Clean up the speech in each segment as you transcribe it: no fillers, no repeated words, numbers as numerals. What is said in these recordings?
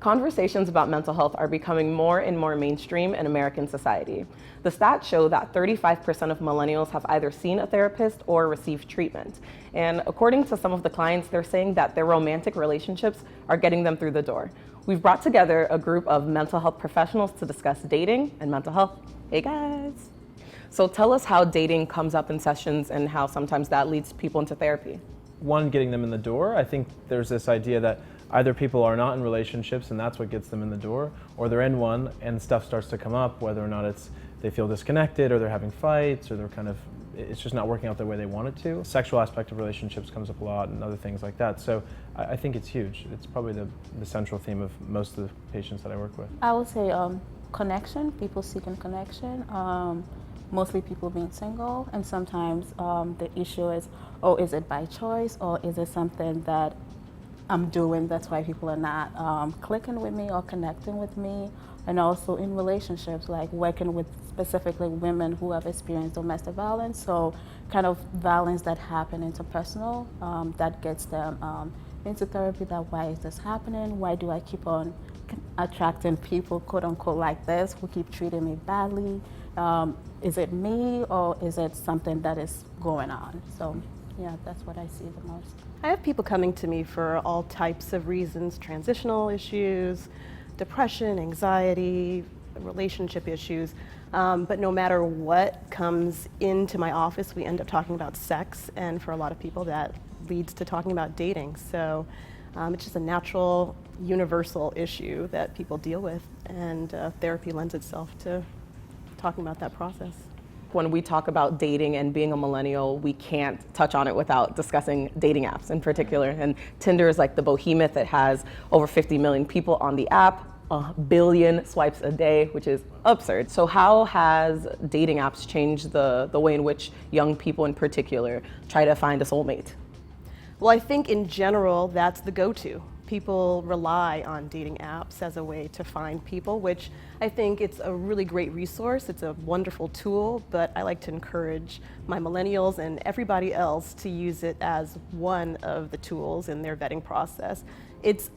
Conversations about mental health are becoming more and more mainstream in American society. The stats show that 35% of millennials have either seen a therapist or received treatment. And according to some of the clients, they're saying that their romantic relationships are getting them through the door. We've brought together a group of mental health professionals to discuss dating and mental health. Hey guys! So tell us how dating comes up in sessions and how sometimes that leads people into therapy. One, getting them in the door. I think there's this idea that either people are not in relationships and that's what gets them in the door, or they're in one and stuff starts to come up, whether or not they feel disconnected or they're having fights or it's just not working out the way they want it to. Sexual aspect of relationships comes up a lot and other things like that. So I think it's huge. It's probably the central theme of most of the patients that I work with. I would say connection, people seeking connection. Mostly people being single, and sometimes the issue is, is it by choice or is it something that I'm doing that's why people are not clicking with me or connecting with me. And also in relationships, like working with specifically women who have experienced domestic violence, so kind of violence that happen interpersonal, that gets them into therapy. That why is this happening? Why do I keep on attracting people, quote unquote, like this, who keep treating me badly? Is it me or is it something that is going on? So yeah, that's what I see the most. I have people coming to me for all types of reasons: transitional issues, depression, anxiety, relationship issues. But no matter what comes into my office, we end up talking about sex, and for a lot of people that leads to talking about dating. So it's just a natural, universal issue that people deal with, and therapy lends itself to talking about that process. When we talk about dating and being a millennial, we can't touch on it without discussing dating apps in particular. And Tinder is like the behemoth that has over 50 million people on the app, 1 billion swipes a day, which is absurd. So how has dating apps changed the way in which young people in particular try to find a soulmate? Well, I think in general, that's the go-to. People rely on dating apps as a way to find people, which I think it's a really great resource. It's a wonderful tool, but I like to encourage my millennials and everybody else to use it as one of the tools in their vetting process. It's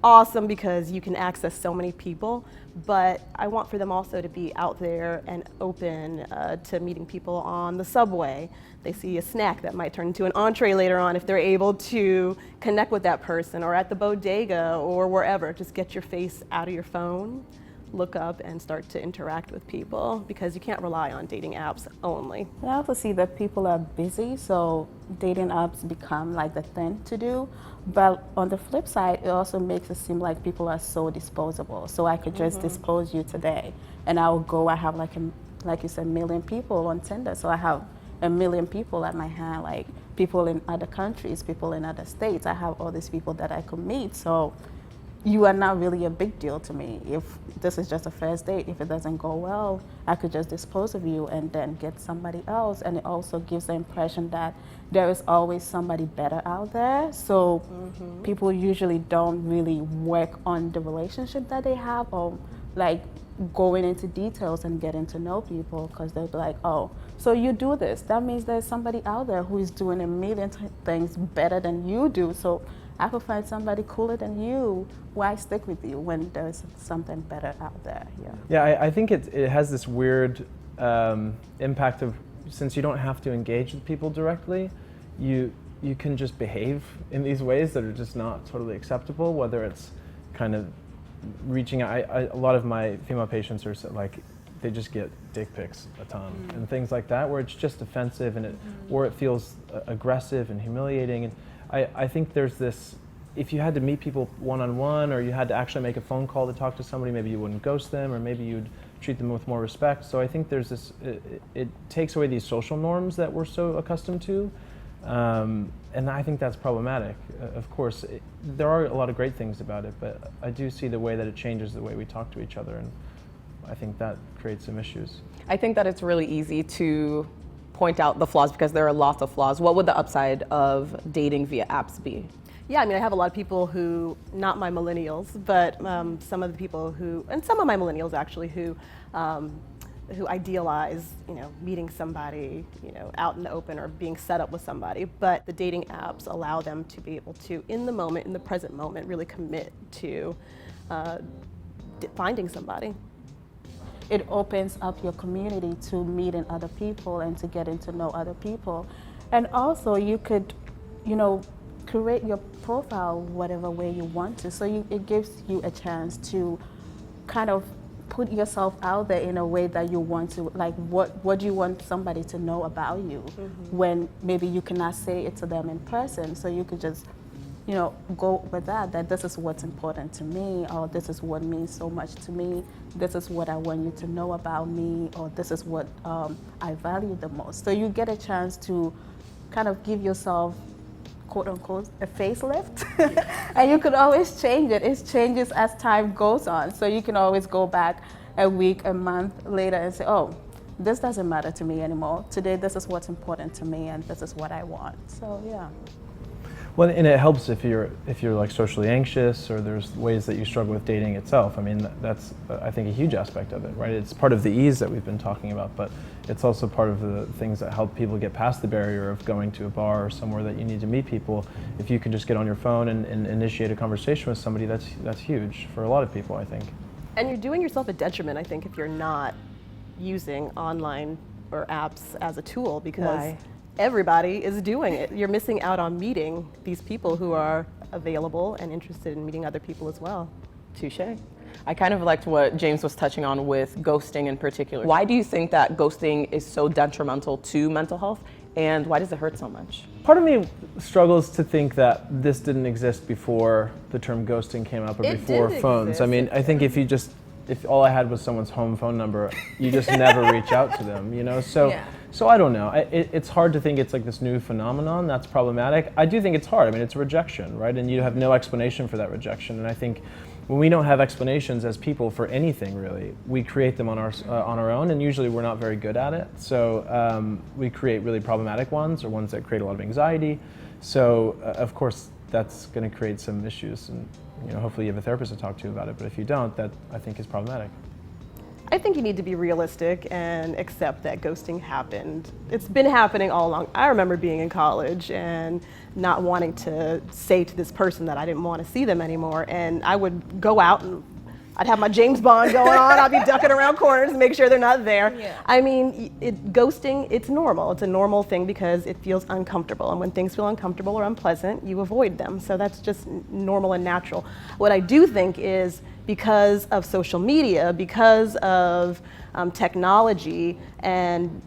awesome because you can access so many people, but I want for them also to be out there and open to meeting people on the subway. They see a snack that might turn into an entree later on if they're able to connect with that person, or at the bodega or wherever. Just get your face out of your phone, look up and start to interact with people, because you can't rely on dating apps only. I also see that people are busy, so dating apps become like the thing to do. But on the flip side, it also makes it seem like people are so disposable. So I could just dispose you today, and I'll go. I have like you said, 1 million people on Tinder. So I have 1 million people at my hand, like people in other countries, people in other states. I have all these people that I could meet. So you are not really a big deal to me. If this is just a first date, if it doesn't go well, I could just dispose of you and then get somebody else. And it also gives the impression that there is always somebody better out there. So people usually don't really work on the relationship that they have, or like going into details and getting to know people, because they'll be like, oh, so you do this. That means there's somebody out there who is doing 1 million things better than you do. So I could find somebody cooler than you. Why stick with you when there's something better out there? Yeah, I think it has this weird impact of, since you don't have to engage with people directly, you can just behave in these ways that are just not totally acceptable, whether it's kind of reaching out. A lot of my female patients are like, they just get dick pics a ton and things like that, where it's just offensive and or it feels aggressive and humiliating. And I think there's this, if you had to meet people one-on-one, or you had to actually make a phone call to talk to somebody, maybe you wouldn't ghost them, or maybe you'd treat them with more respect. So I think there's this, it takes away these social norms that we're so accustomed to. And I think that's problematic. Of course, there are a lot of great things about it, but I do see the way that it changes the way we talk to each other, and I think that creates some issues. I think that it's really easy to point out the flaws because there are lots of flaws. What would the upside of dating via apps be? Yeah, I mean, I have a lot of people who, not my millennials, but some of the people who, and some of my millennials actually, who idealize, meeting somebody, out in the open or being set up with somebody. But the dating apps allow them to be able to, in the moment, in the present moment, really commit to finding somebody. It opens up your community to meeting other people and to getting to know other people. And also you could, create your profile whatever way you want to. So it gives you a chance to kind of put yourself out there in a way that you want to, like what do you want somebody to know about you when maybe you cannot say it to them in person. So you could just, go with that this is what's important to me, or this is what means so much to me, this is what I want you to know about me, or this is what I value the most. So you get a chance to kind of give yourself, quote unquote, a facelift. And you could always change it. It changes as time goes on. So you can always go back a week, a month later and say, oh, this doesn't matter to me anymore. Today, this is what's important to me and this is what I want. So yeah. Well, and it helps if you're like socially anxious, or there's ways that you struggle with dating itself. I mean, that's I think a huge aspect of it, right? It's part of the ease that we've been talking about, but it's also part of the things that help people get past the barrier of going to a bar or somewhere that you need to meet people. If you can just get on your phone and initiate a conversation with somebody, that's huge for a lot of people, I think. And you're doing yourself a detriment, I think, if you're not using online or apps as a tool, because Why? Everybody is doing it. You're missing out on meeting these people who are available and interested in meeting other people as well. Touche. I kind of liked what James was touching on with ghosting in particular. Why do you think that ghosting is so detrimental to mental health, and why does it hurt so much? Part of me struggles to think that this didn't exist before the term ghosting came up, or It before did phones. exist. I mean, I think if all I had was someone's home phone number, you just never reach out to them, So, Yeah. so I don't know. It's hard to think it's like this new phenomenon that's problematic. I do think it's hard. I mean, it's a rejection, right? And you have no explanation for that rejection. And I think when we don't have explanations as people for anything, really, we create them on our own, and usually we're not very good at it. So we create really problematic ones, or ones that create a lot of anxiety. So of course, that's going to create some issues, and hopefully you have a therapist to talk to about it. But if you don't, that I think is problematic. I think you need to be realistic and accept that ghosting happened. It's been happening all along. I remember being in college and not wanting to say to this person that I didn't want to see them anymore, and I would go out and I'd have my James Bond going on. I'd be ducking around corners to make sure they're not there. Yeah. I mean, ghosting, it's normal. It's a normal thing because it feels uncomfortable. And when things feel uncomfortable or unpleasant, you avoid them. So that's just normal and natural. What I do think is because of social media, because of technology, and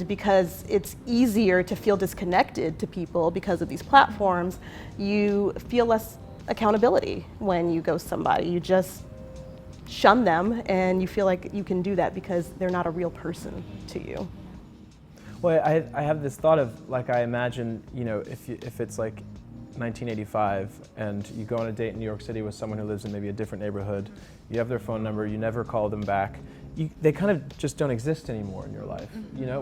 because it's easier to feel disconnected to people because of these platforms, you feel less accountability when you ghost somebody. You just shun them, and you feel like you can do that because they're not a real person to you. Well, I have this thought of, like, I imagine, if it's like 1985 and you go on a date in New York City with someone who lives in maybe a different neighborhood, you have their phone number, you never call them back, they kind of just don't exist anymore in your life,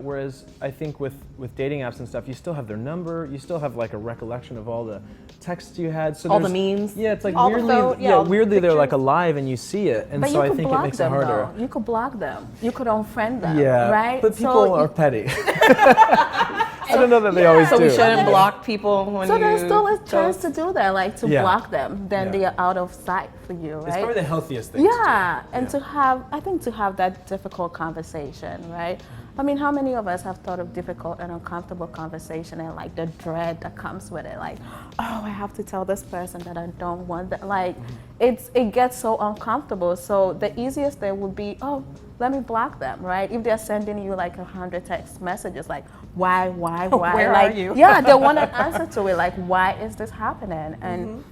Whereas I think with dating apps and stuff, you still have their number, you still have like a recollection of all the texts you had. So All the memes. Yeah, it's like All the weirdly, all the weirdly they're like pictures. alive and you see it, and But so you I could think it block makes it them, harder. though. You could block them. You could unfriend them. Yeah, right? but people So are petty. I don't know that they always So do. we shouldn't block people when So you there's still a chance ghost? to do that, like to Yeah. block them. Then Yeah. they are out of sight for you, right? It's probably the healthiest thing. Yeah, and to have, I think to have that difficult conversation, right? I mean, how many of us have thought of difficult and uncomfortable conversation and like the dread that comes with it? Like, oh, I have to tell this person that I don't want that. Like, it gets so uncomfortable. So the easiest thing would be, oh, let me block them, right? If they're sending you like 100 text messages, like, why? Where like, are you? Yeah, they want an answer to it. Like, why is this happening? And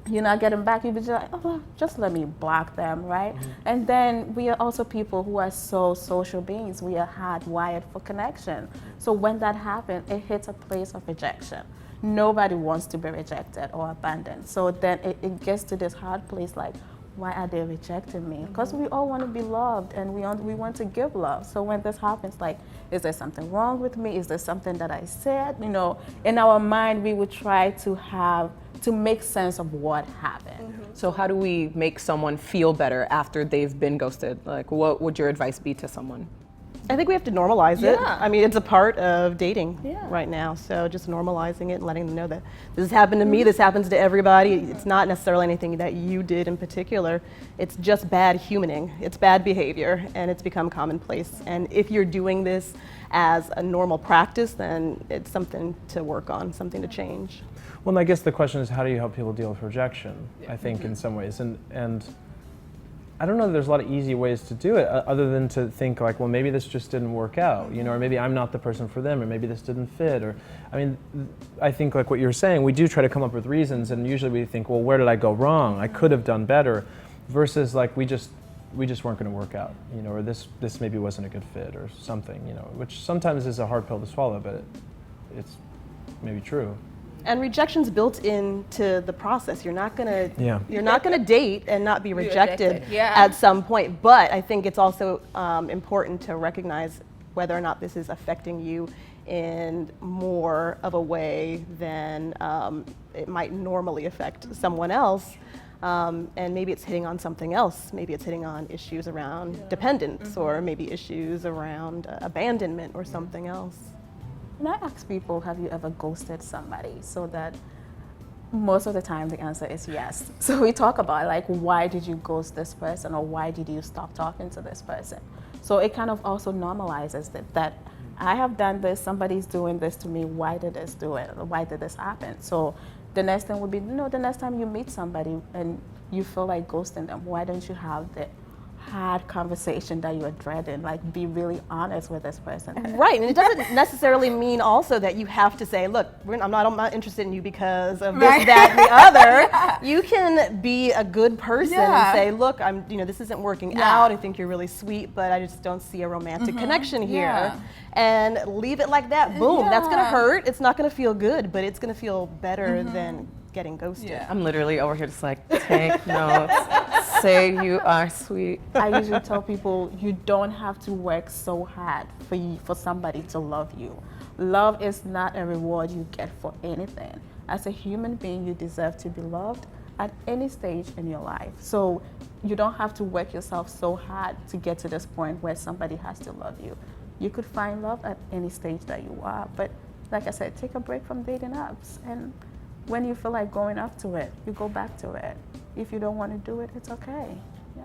you're not getting back, you'd be just like, oh, just let me block them, right? And then we are also people who are so social beings. We are hardwired for connection. So when that happens, it hits a place of rejection. Nobody wants to be rejected or abandoned. So then it gets to this hard place like, why are they rejecting me? Because we all want to be loved, and we want to give love. So when this happens, like, is there something wrong with me? Is there something that I said? In our mind, we would try to make sense of what happened. So how do we make someone feel better after they've been ghosted? Like, what would your advice be to someone? I think we have to normalize it. Yeah. I mean, it's a part of dating Yeah. right now. So just normalizing it and letting them know that this has happened to me, this happens to everybody. It's not necessarily anything that you did in particular. It's just bad humaning. It's bad behavior, and it's become commonplace. And if you're doing this as a normal practice, then it's something to work on, something to change. Well, and I guess the question is, how do you help people deal with rejection? I think in some ways, and I don't know that there's a lot of easy ways to do it, other than to think like, well, maybe this just didn't work out, you know, or maybe I'm not the person for them, or maybe this didn't fit, or, I mean, I think like what you're saying, we do try to come up with reasons, and usually we think, well, where did I go wrong? I could have done better, versus like we just weren't going to work out, you know, or this maybe wasn't a good fit, or something, you know, which sometimes is a hard pill to swallow, but it's maybe true. And rejection's built into the process. You're not gonna Yeah. you're not gonna date and not be rejected Yeah. at some point. But I think it's also important to recognize whether or not this is affecting you in more of a way than it might normally affect someone else. And maybe it's hitting on something else. Maybe it's hitting on issues around dependence, or maybe issues around abandonment or something else. When I ask people, have you ever ghosted somebody? So that most of the time the answer is yes. So we talk about like, why did you ghost this person, or why did you stop talking to this person? So it kind of also normalizes that I have done this, somebody's doing this to me, why did this do it? Or why did this happen? So the next thing would be, the next time you meet somebody and you feel like ghosting them, why don't you have the hard conversation that you're dreading? Like, be really honest with this person. Right, and it doesn't necessarily mean also that you have to say, look, I'm not interested in you because of this, that, and the other. You can be a good person and say, look, this isn't working out. I think you're really sweet, but I just don't see a romantic connection here. And leave it like that. Boom, that's gonna hurt. It's not gonna feel good, but it's gonna feel better than getting ghosted. I'm literally over here just like, take notes, say you are sweet. I usually tell people, you don't have to work so hard for somebody to love you. Love is not a reward you get for anything. As a human being, you deserve to be loved at any stage in your life. So you don't have to work yourself so hard to get to this point where somebody has to love you. You could find love at any stage that you are. But like I said, take a break from dating apps, and when you feel like going up to it, you go back to it. If you don't want to do it, it's okay. Yeah.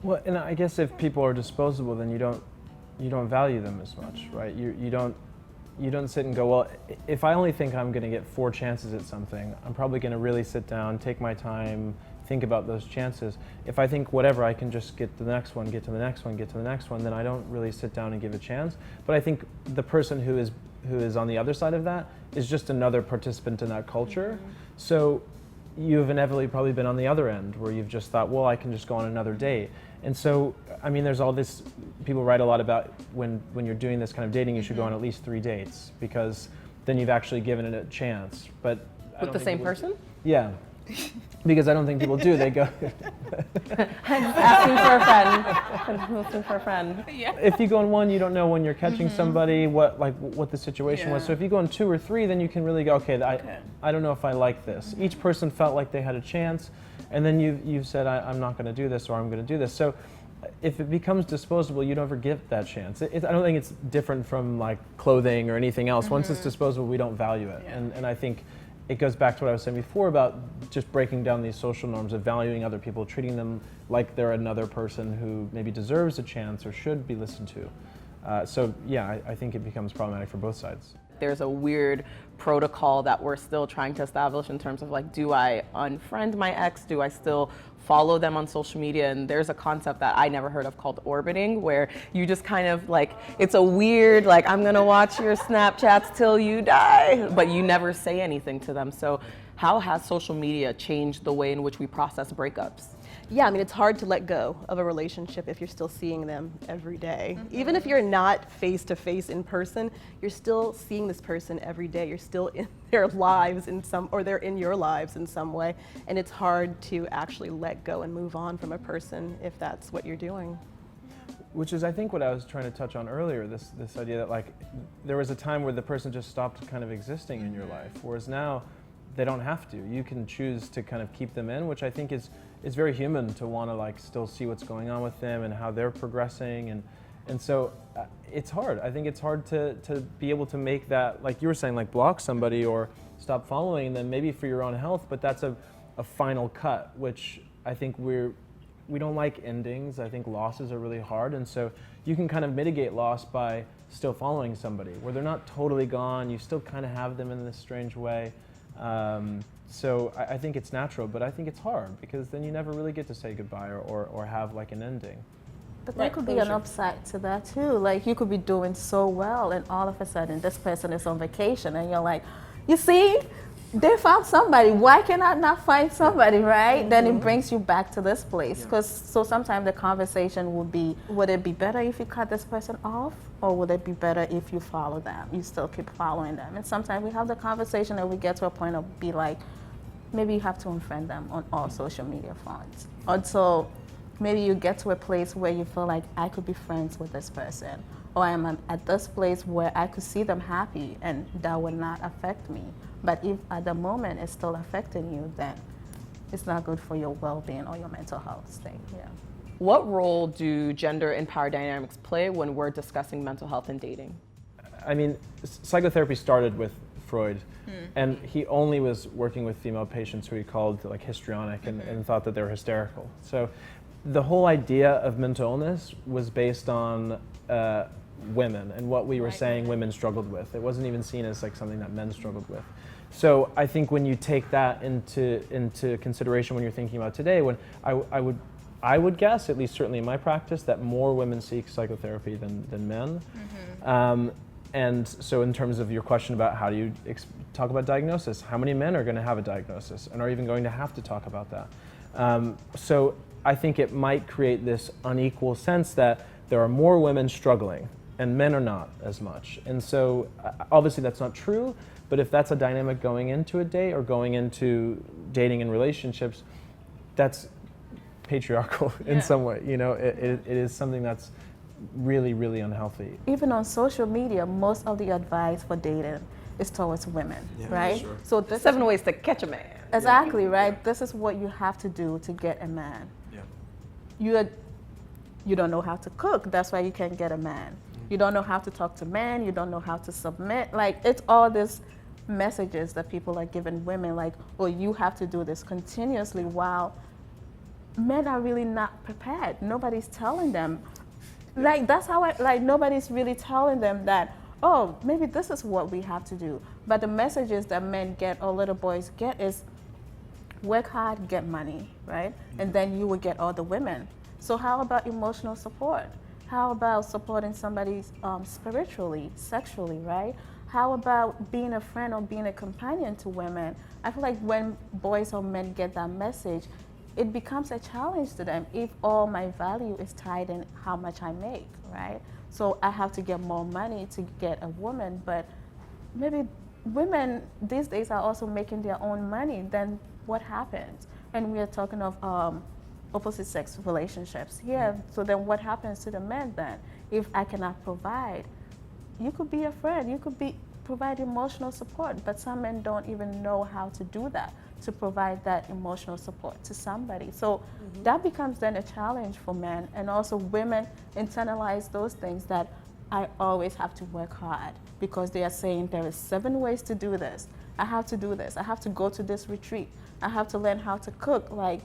Well, and I guess if people are disposable, then you don't value them as much, right? You don't sit and go, well, if I only think I'm going to get 4 chances at something, I'm probably going to really sit down, take my time, think about those chances. If I think whatever, I can just get to the next one, get to the next one, get to the next one, then I don't really sit down and give a chance. But I think the person who is on the other side of that is just another participant in that culture. So you've inevitably probably been on the other end, where you've just thought, well, I can just go on another date. And so, I mean, there's all this, people write a lot about when you're doing this kind of dating, you should go on at least 3 dates, because then you've actually given it a chance. But With the same person? Yeah. Because I don't think people do. They go. Asking for a friend. Looking for a friend. If you go on 1, you don't know when you're catching somebody, what the situation was. So if you go on 2 or 3, then you can really go, okay, I don't know if I like this. Each person felt like they had a chance, and then you've said, I'm not going to do this, or I'm going to do this. So if it becomes disposable, you don't ever get that chance. I don't think it's different from like clothing or anything else. Once it's disposable, we don't value it. And I think it goes back to what I was saying before about just breaking down these social norms of valuing other people, treating them like they're another person who maybe deserves a chance or should be listened to. So yeah, I think it becomes problematic for both sides. There's a weird protocol that we're still trying to establish in terms of like, do I unfriend my ex? Do I still follow them on social media? And there's a concept that I never heard of called orbiting, where you just kind of like, it's a weird, like, I'm gonna watch your Snapchats till you die, but you never say anything to them. So how has social media changed the way in which we process breakups? Yeah, I mean, it's hard to let go of a relationship if you're still seeing them every day. Even if you're not face to face in person, you're still seeing this person every day. You're still in their lives or they're in your lives in some way. And it's hard to actually let go and move on from a person if that's what you're doing. Which is, I think, what I was trying to touch on earlier, this idea that like, there was a time where the person just stopped kind of existing in your life, whereas now they don't have to. You can choose to kind of keep them in, which I think is very human, to want to like still see what's going on with them and how they're progressing, And so it's hard. I think it's hard to be able to make that, like you were saying, like block somebody or stop following them, maybe for your own health, but that's a final cut, which I think we don't like endings. I think losses are really hard, and so you can kind of mitigate loss by still following somebody, where they're not totally gone, you still kind of have them in this strange way. So I think it's natural, but I think it's hard, because then you never really get to say goodbye or have like an ending. But there could be an upside to that too. Like you could be doing so well and all of a sudden this person is on vacation and you're like, you see, they found somebody. Why can I not find somebody, right? Then it brings you back to this place. So sometimes the conversation would be, would it be better if you cut this person off? Or would it be better if you follow them? You still keep following them. And sometimes we have the conversation and we get to a point of be like, maybe you have to unfriend them on all social media fronts. Until maybe you get to a place where you feel like I could be friends with this person. Or I'm at this place where I could see them happy and that would not affect me. But if at the moment it's still affecting you, then it's not good for your well-being or your mental health state. Yeah. What role do gender and power dynamics play when we're discussing mental health and dating? I mean, psychotherapy started with Freud, and he only was working with female patients who he called like histrionic and thought that they were hysterical. So the whole idea of mental illness was based on women and what we were saying women struggled with. It wasn't even seen as like something that men struggled with. So I think when you take that into consideration when you're thinking about today, when I would guess, at least certainly in my practice, that more women seek psychotherapy than men. And so in terms of your question about how do you talk about diagnosis, how many men are going to have a diagnosis and are even going to have to talk about that? So I think it might create this unequal sense that there are more women struggling and men are not as much. And so obviously that's not true, but if that's a dynamic going into a date or going into dating and relationships, that's patriarchal in some way. You know, it is something that's really, really unhealthy. Even on social media, most of the advice for dating is towards women, right? Sure. So this 7 ways to catch a man. Exactly, right? This is what you have to do to get a man. You don't know how to cook, that's why you can't get a man. You don't know how to talk to men, you don't know how to submit. Like, it's all these messages that people are giving women, like, oh, you have to do this continuously, while men are really not prepared. Nobody's telling them. Like, that's how nobody's really telling them that, oh, maybe this is what we have to do. But the messages that men get or little boys get is work hard, get money, right? And then you will get all the women. So how about emotional support? How about supporting somebody spiritually, sexually, right? How about being a friend or being a companion to women? I feel like when boys or men get that message, it becomes a challenge to them if all my value is tied in how much I make, right? So I have to get more money to get a woman, but maybe women these days are also making their own money. Then what happens? And we are talking of opposite sex relationships here. So then what happens to the men then? If I cannot provide, you could be a friend, you could provide emotional support, but some men don't even know how to do that, to provide that emotional support to somebody. So that becomes then a challenge for men, and also women internalize those things that I always have to work hard because they are saying there is 7 ways to do this. I have to do this. I have to go to this retreat. I have to learn how to cook. Like,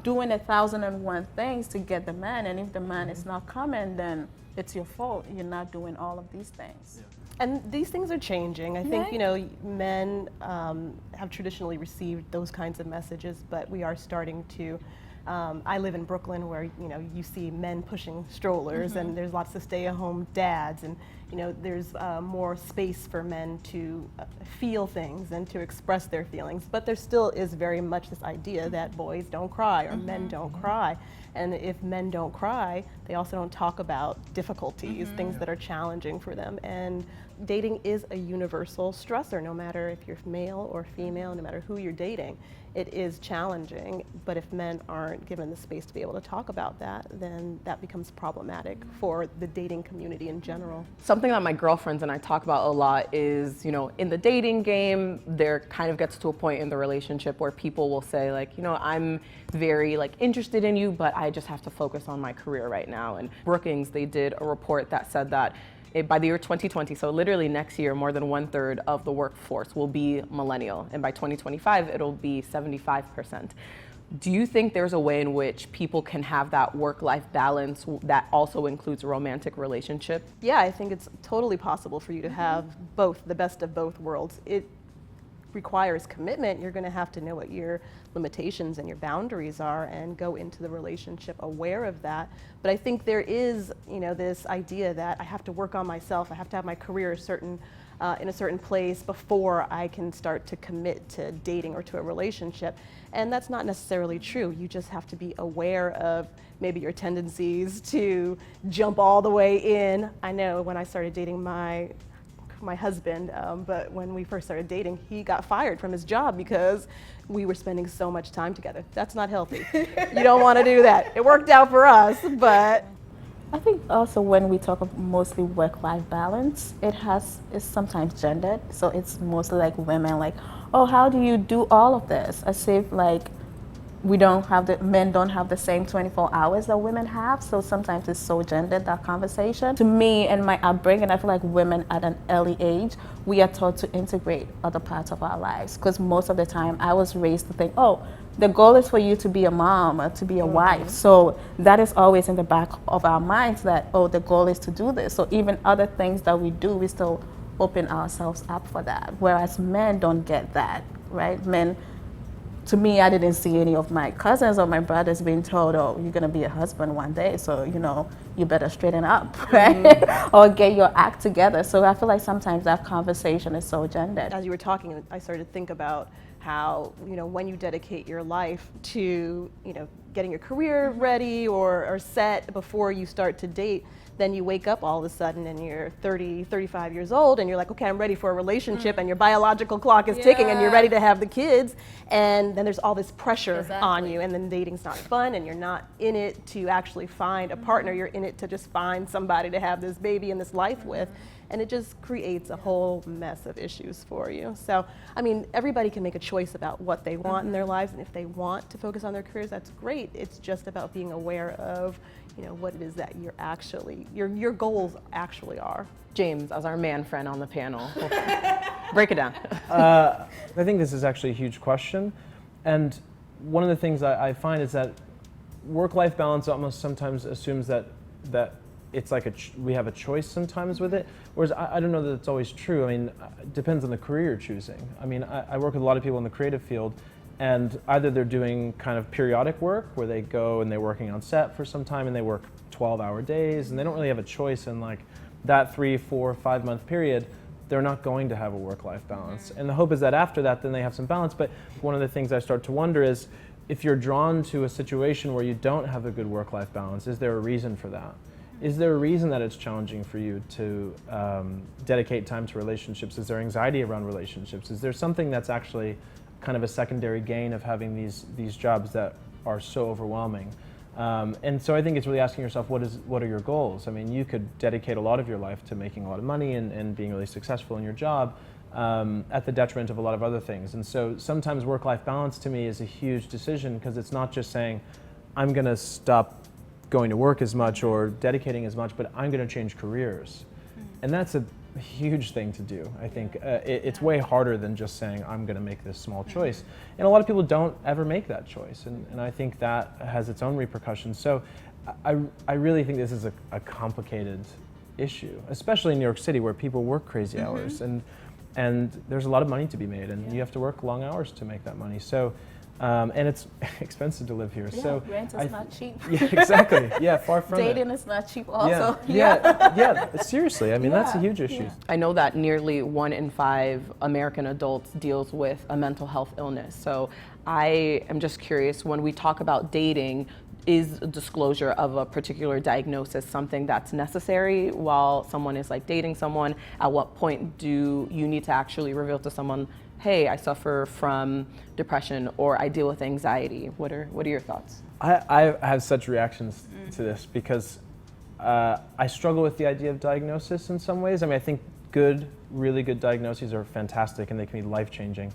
doing 1,001 things to get the man, and if the man is not coming, then it's your fault. You're not doing all of these things. And these things are changing. I think, you know, men have traditionally received those kinds of messages, but we are starting to. I live in Brooklyn, where you see men pushing strollers, and there's lots of stay-at-home dads, and there's more space for men to feel things and to express their feelings. But there still is very much this idea that boys don't cry or men don't cry. And if men don't cry, they also don't talk about difficulties, things that are challenging for them. And dating is a universal stressor, no matter if you're male or female, no matter who you're dating. it is challenging, but if men aren't given the space to be able to talk about that, then that becomes problematic for the dating community in general. Something that my girlfriends and I talk about a lot is, in the dating game, there kind of gets to a point in the relationship where people will say like, I'm very interested in you, but I just have to focus on my career right now. And Brookings, they did a report that said that by the year 2020, so literally next year, more than 1/3 of the workforce will be millennial. And by 2025, it'll be 75%. Do you think there's a way in which people can have that work-life balance that also includes a romantic relationship? Yeah, I think it's totally possible for you to have both, the best of both worlds. It requires commitment. You're going to have to know what your limitations and your boundaries are and go into the relationship aware of that. But I think there is, this idea that I have to work on myself, I have to have my career in a certain place before I can start to commit to dating or to a relationship. And that's not necessarily true. You just have to be aware of maybe your tendencies to jump all the way in. I know when I started dating my husband, but when we first started dating, he got fired from his job because we were spending so much time together. That's not healthy. You don't want to do that. It worked out for us, but I think also when we talk of mostly work-life balance, it's sometimes gendered. So it's mostly like women like, oh, how do you do all of this? As if men don't have the same 24 hours that women have. So sometimes it's so gendered, that conversation. To me and my upbringing, I feel like women at an early age, we are taught to integrate other parts of our lives. Because most of the time I was raised to think, oh, the goal is for you to be a mom or to be a wife. So that is always in the back of our minds that, oh, the goal is to do this. So even other things that we do, we still open ourselves up for that. Whereas men don't get that, right? To me, I didn't see any of my cousins or my brothers being told, oh, you're gonna be a husband one day, so you better straighten up, right? Or get your act together. So I feel like sometimes that conversation is so gendered. as you were talking, I started to think about how, when you dedicate your life to, getting your career ready or set before you start to date, then you wake up all of a sudden and you're 30, 35 years old and you're like, okay, I'm ready for a relationship, and your biological clock is ticking and you're ready to have the kids. And then there's all this pressure on you, and then dating's not fun, and you're not in it to actually find a partner. You're in it to just find somebody to have this baby and this life with. And it just creates a whole mess of issues for you. So, everybody can make a choice about what they want in their lives, and if they want to focus on their careers, that's great. It's just about being aware of, what it is that your goals actually are. James, as our man friend on the panel, break it down. I think this is actually a huge question. And one of the things I find is that work-life balance almost sometimes assumes that it's like we have a choice sometimes with it, whereas I don't know that it's always true. It depends on the career you're choosing. I work with a lot of people in the creative field, and either they're doing kind of periodic work where they go and they're working on set for some time and they work 12-hour days, and they don't really have a choice in that 3, 4, 5 month period. They're not going to have a work-life balance. And the hope is that after that, then they have some balance. But one of the things I start to wonder is, if you're drawn to a situation where you don't have a good work-life balance, is there a reason for that? Is there a reason that it's challenging for you to dedicate time to relationships? Is there anxiety around relationships? Is there something that's actually kind of a secondary gain of having these jobs that are so overwhelming? And so I think it's really asking yourself, what are your goals? You could dedicate a lot of your life to making a lot of money and being really successful in your job at the detriment of a lot of other things. And so sometimes work-life balance to me is a huge decision, because it's not just saying, I'm going to stop going to work as much or dedicating as much, but I'm going to change careers. And that's a huge thing to do. I think it's way harder than just saying, I'm going to make this small choice. And a lot of people don't ever make that choice. And I think that has its own repercussions. So I really think this is a complicated issue, especially in New York City, where people work crazy hours. And there's a lot of money to be made, and you have to work long hours to make that money. So, and it's expensive to live here. Yeah, so rent is not cheap. Yeah, exactly. Yeah, far from Dating it. is not cheap also. Yeah. Seriously, that's a huge issue. I know that nearly 1 in 5 American adults deals with a mental health illness. So I am just curious, when we talk about dating, is disclosure of a particular diagnosis something that's necessary while someone is dating someone? At what point do you need to actually reveal to someone hey, I suffer from depression or I deal with anxiety. What are your thoughts? I have such reactions to this because I struggle with the idea of diagnosis in some ways. I mean, I think really good diagnoses are fantastic and they can be life-changing,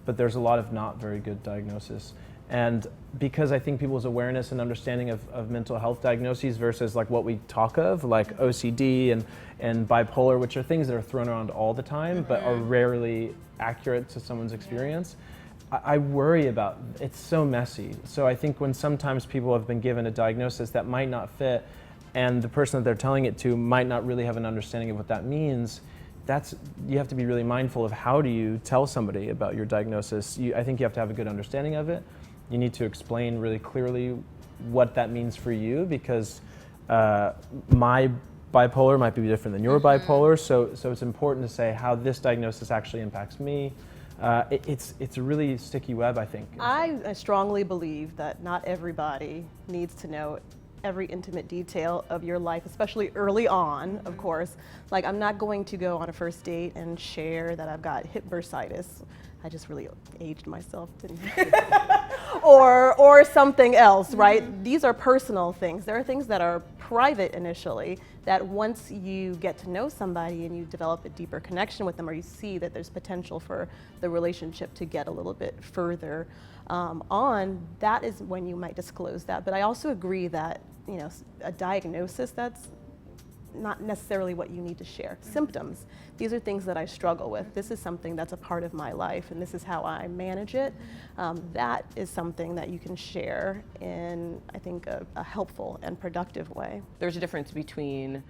but there's a lot of not very good diagnosis. And because I think people's awareness and understanding of mental health diagnoses versus like what we talk of, like OCD and bipolar, which are things that are thrown around all the time, but are rarely accurate to someone's experience, I worry about, it's so messy. So I think when sometimes people have been given a diagnosis that might not fit, and the person that they're telling it to might not really have an understanding of what that means, you have to be really mindful of how do you tell somebody about your diagnosis. I think you have to have a good understanding of it. You need to explain really clearly what that means for you, because my bipolar might be different than your bipolar, so it's important to say how this diagnosis actually impacts me. It's a really sticky web, I think. I strongly believe that not everybody needs to know every intimate detail of your life, especially early on, of course. Like, I'm not going to go on a first date and share that I've got hip bursitis. I just really aged myself, didn't I? or something else, right? These are personal things. There are things that are private initially that once you get to know somebody and you develop a deeper connection with them, or you see that there's potential for the relationship to get a little bit further on, that is when you might disclose that. But I also agree that, you know, a diagnosis, that's not necessarily what you need to share. Symptoms, these are things that I struggle with. This is something that's a part of my life and this is how I manage it. That is something that you can share in, I think, a helpful and productive way. There's a difference between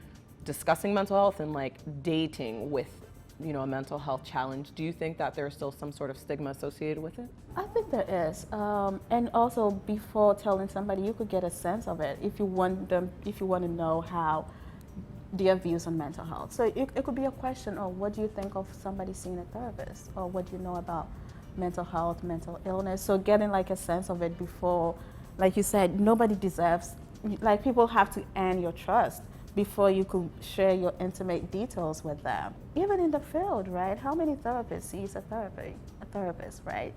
discussing mental health and like dating with, you know, a mental health challenge. Do you think that there's still some sort of stigma associated with it? I think there is, and also before telling somebody, you could get a sense of it if you want to know how their views on mental health. So it could be a question, or what do you think of somebody seeing a therapist, or what do you know about mental health, mental illness? So getting like a sense of it before, like you said, nobody deserves, like people have to earn your trust before you could share your intimate details with them. Even in the field, right? How many therapists sees a therapist, right?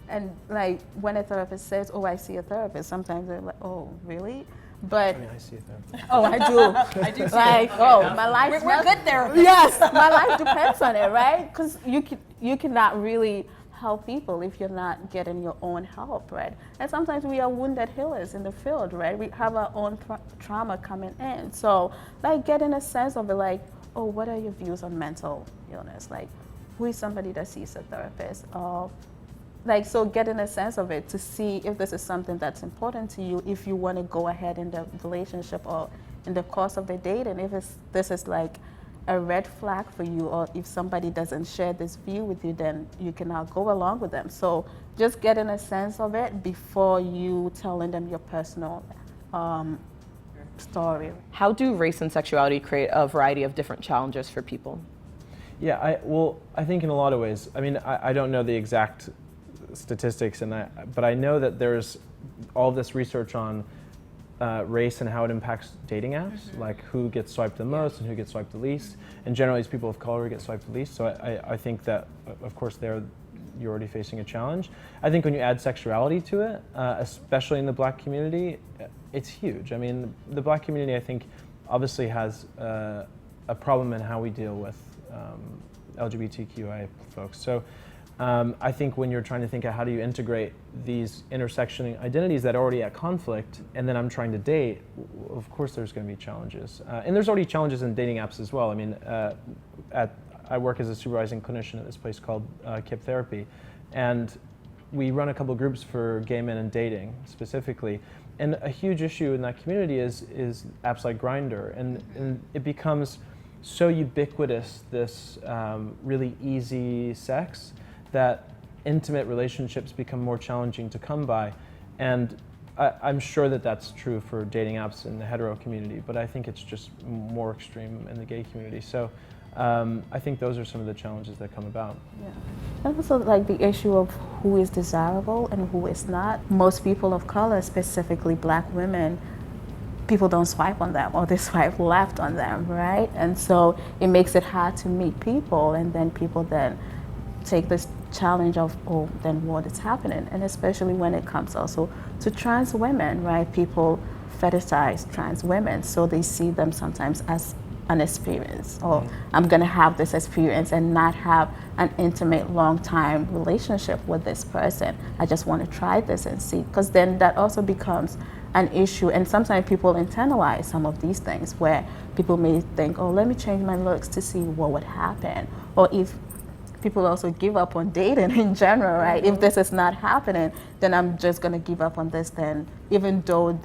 And like when a therapist says, "Oh, I see a therapist," sometimes they're like, "Oh, really?" But I mean, I see a therapist. oh, I do. I do too. Like, oh, my life. We're good therapists. Yes, my life depends on it, right? Because you cannot really help people if you're not getting your own help, right? And sometimes we are wounded healers in the field, right? We have our own trauma coming in. So, like, getting a sense of it, like, oh, what are your views on mental illness? Like, who is somebody that sees a therapist? Like, so getting a sense of it to see if this is something that's important to you, if you want to go ahead in the relationship or in the course of the date, and if this is like a red flag for you, or if somebody doesn't share this view with you, then you cannot go along with them. So just getting a sense of it before you telling them your personal story. How do race and sexuality create a variety of different challenges for people? Yeah, I think in a lot of ways. I mean, I don't know the exact statistics, but I know that there's all this research on race and how it impacts dating apps, like who gets swiped the most and who gets swiped the least. And generally, it's people of color who get swiped the least. So I think that, of course, you're already facing a challenge. I think when you add sexuality to it, especially in the Black community, it's huge. I mean, the Black community, I think, obviously has a problem in how we deal with LGBTQIA folks. So I think when you're trying to think of how do you integrate these intersection identities that are already at conflict, and then I'm trying to date, of course there's going to be challenges. And there's already challenges in dating apps as well. I mean, I work as a supervising clinician at this place called KIP Therapy, and we run a couple of groups for gay men and dating specifically. And a huge issue in that community is apps like Grindr, and it becomes so ubiquitous, this really easy sex, that intimate relationships become more challenging to come by. And I'm sure that that's true for dating apps in the hetero community, but I think it's just more extreme in the gay community. So I think those are some of the challenges that come about. Yeah. And also like the issue of who is desirable and who is not. Most people of color, specifically Black women, people don't swipe on them, or they swipe left on them, right? And so it makes it hard to meet people, and then people then take this challenge of, oh, then what is happening? And especially when it comes also to trans women, right? People fetishize trans women, so they see them sometimes as an experience, or I'm gonna have this experience and not have an intimate, long-time relationship with this person. I just want to try this and see, because then that also becomes an issue. And sometimes people internalize some of these things, where people may think, oh, let me change my looks to see what would happen. Or if people also give up on dating in general, right? If this is not happening, then I'm just gonna give up on this then, even though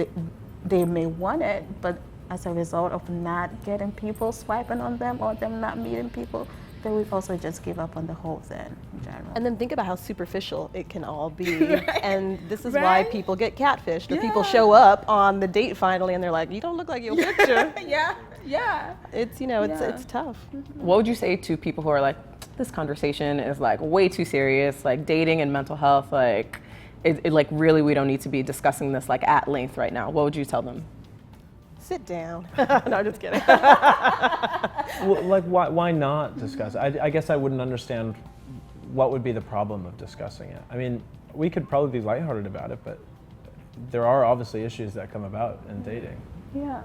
they may want it, but as a result of not getting people swiping on them or them not meeting people, they would also just give up on the whole thing in general. And then think about how superficial it can all be. And this is why people get catfished, or people show up on the date finally and they're like, you don't look like your picture. It's, it's tough. What would you say to people who are like, this conversation is like way too serious, like dating and mental health, like like really we don't need to be discussing this like at length right now? What would you tell them? Sit down. No, I'm just kidding. Well, like, why not discuss it? I guess I wouldn't understand what would be the problem of discussing it. I mean, we could probably be lighthearted about it, but there are obviously issues that come about in dating. Yeah,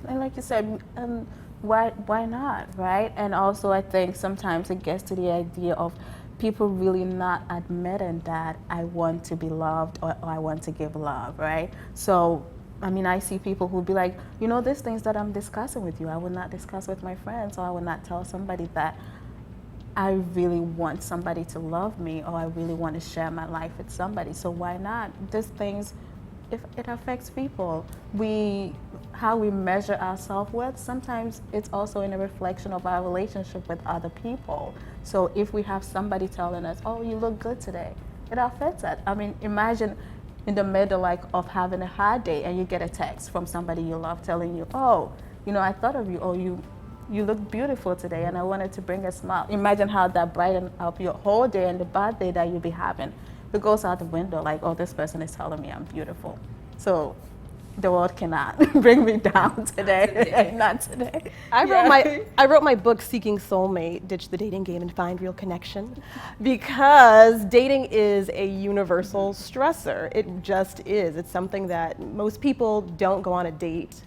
and like you said, why not, right? And also I think sometimes it gets to the idea of people really not admitting that I want to be loved or I want to give love, right? So, I mean, I see people who be like, these things that I'm discussing with you, I would not discuss with my friends, or I would not tell somebody that I really want somebody to love me, or I really want to share my life with somebody. So why not? These things, if it affects people, how we measure our self-worth, sometimes it's also in a reflection of our relationship with other people. So if we have somebody telling us, oh, you look good today, it affects that. I mean, imagine in the middle of having a hard day and you get a text from somebody you love telling you, oh, I thought of you, or you look beautiful today and I wanted to bring a smile. Imagine how that brighten up your whole day and the bad day that you'll be having. It goes out the window like, oh, this person is telling me I'm beautiful. So the world cannot bring me down today. Not today. I wrote my book, Seeking Soulmate, Ditch the Dating Game and Find Real Connection, because dating is a universal stressor. It just is. It's something that most people don't go on a date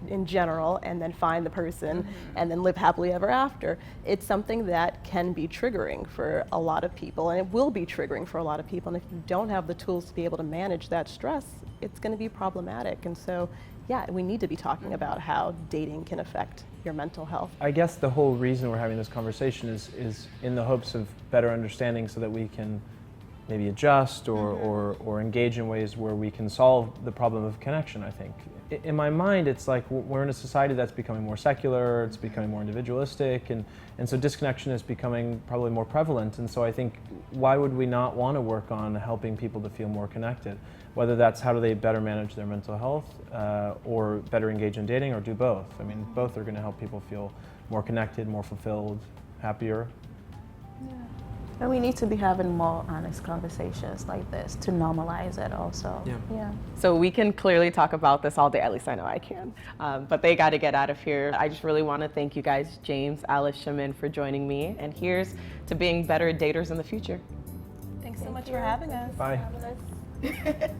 in general and then find the person and then live happily ever after. It's something that can be triggering for a lot of people, and it will be triggering for a lot of people. And if you don't have the tools to be able to manage that stress, it's going to be problematic. And so, yeah, we need to be talking about how dating can affect your mental health. I guess the whole reason we're having this conversation is in the hopes of better understanding, so that we can maybe adjust or engage in ways where we can solve the problem of connection, I think. In my mind, it's like we're in a society that's becoming more secular, it's becoming more individualistic, and so disconnection is becoming probably more prevalent. And so I think, why would we not want to work on helping people to feel more connected? Whether that's how do they better manage their mental health, or better engage in dating, or do both. I mean, both are going to help people feel more connected, more fulfilled, happier. Yeah. And we need to be having more honest conversations like this to normalize it also. Yeah. So we can clearly talk about this all day, at least I know I can. But they got to get out of here. I just really want to thank you guys, James, Alice, Chamin, for joining me. And here's to being better daters in the future. Thanks so much for having us. Bye.